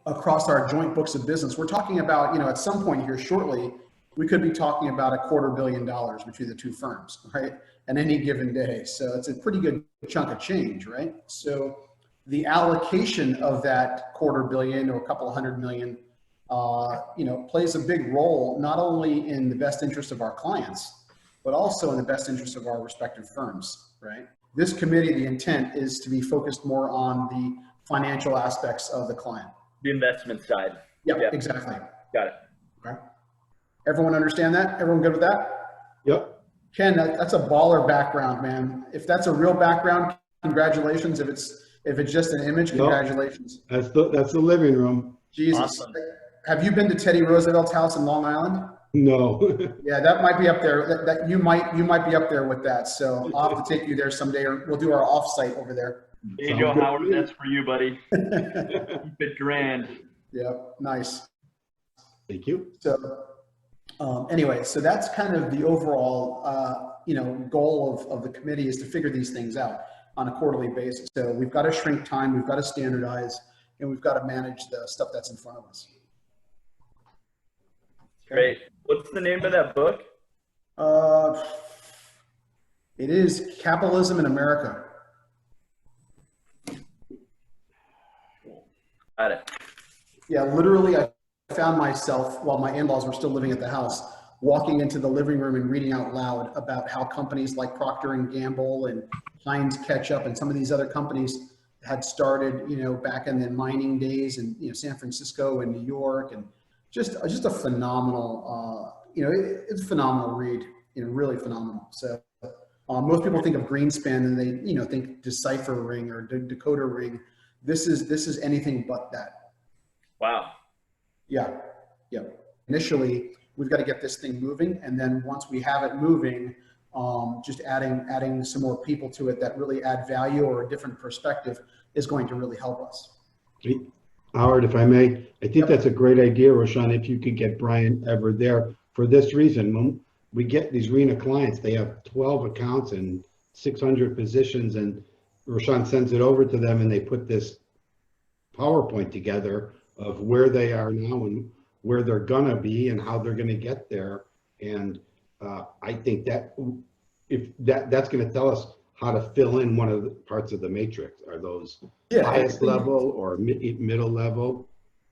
across our joint books of business, we're talking about, at some point here shortly, we could be talking about $250 million between the two firms, right? At any given day. So it's a pretty good chunk of change, right? So the allocation of that $250 million or a couple of $100 million, plays a big role, not only in the best interest of our clients, but also in the best interest of our respective firms, right? This committee, the intent is to be focused more on the financial aspects of the client. The investment side. Yep. Exactly. Got it. Okay. Everyone understand that? Everyone good with that? Yep. Ken, that's a baller background, man. If that's a real background, congratulations. If it's just an image, congratulations. That's the living room. Jesus. Awesome. Have you been to Teddy Roosevelt's house in Long Island? No. Yeah, that might be up there. That you might be up there with that. So I'll have to take you there someday, or we'll do our offsite over there. Hey, Joe Howard, that's for you, buddy. Keep it grand. Yeah, nice. Thank you. So anyway, so that's kind of the overall goal of the committee, is to figure these things out on a quarterly basis. So we've got to shrink time, we've got to standardize, and we've got to manage the stuff that's in front of us. Great. What's the name of that book? It is Capitalism in America. Got it. Yeah, literally, I found myself, while my in-laws were still living at the house, walking into the living room and reading out loud about how companies like Procter & Gamble and Heinz Ketchup and some of these other companies had started, back in the mining days in San Francisco and New York, and just a phenomenal, it's a phenomenal read, really phenomenal. So most people think of Greenspan and they, think Decipher Ring or Decoder Ring. This is anything but that. Wow. Yeah. Initially, we've got to get this thing moving, and then once we have it moving, just adding some more people to it that really add value or a different perspective is going to really help us. Howard, if I may, I think that's a great idea, Roshan, if you could get Brian ever there for this reason. When we get these RINA clients, they have 12 accounts and 600 positions, and Roshan sends it over to them and they put this PowerPoint together of where they are now and where they're gonna be and how they're gonna get there. And I think that that's gonna tell us how to fill in one of the parts of the matrix. Are those highest level or middle level?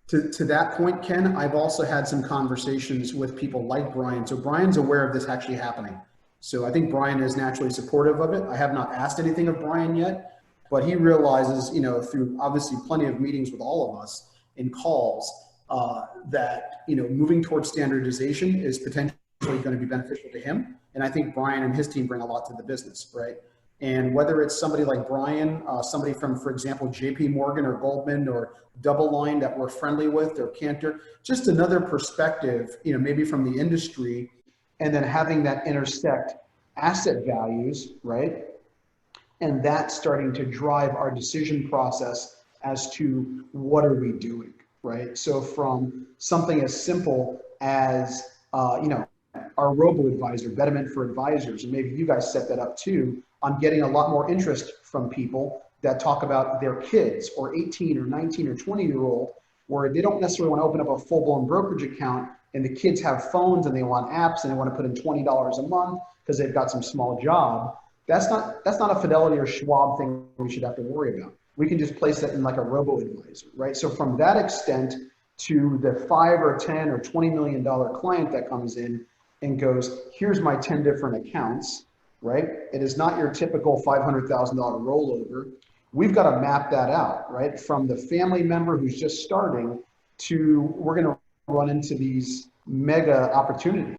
To that point, Ken, I've also had some conversations with people like Brian. So Brian's aware of this actually happening. So I think Brian is naturally supportive of it. I have not asked anything of Brian yet, but he realizes, through obviously plenty of meetings with all of us in calls, that, moving towards standardization is potentially going to be beneficial to him. And I think Brian and his team bring a lot to the business, right? And whether it's somebody like Brian, somebody from, for example, JP Morgan or Goldman or Double Line that we're friendly with, or Cantor, just another perspective, maybe from the industry, and then having that intersect asset values, right? And that starting to drive our decision process as to what are we doing, right? So from something as simple as, our robo-advisor, Betterment for Advisors, and maybe you guys set that up too, I'm getting a lot more interest from people that talk about their kids or 18 or 19 or 20-year-old, where they don't necessarily want to open up a full-blown brokerage account, and the kids have phones and they want apps and they want to put in $20 a month because they've got some small job. That's not a Fidelity or Schwab thing we should have to worry about. We can just place that in like a robo-advisor, right? So from that extent to the 5 or 10 or $20 million client that comes in and goes, here's my 10 different accounts, right? It is not your typical $500,000 rollover. We've got to map that out, right? From the family member who's just starting to, we're going to run into these mega opportunities.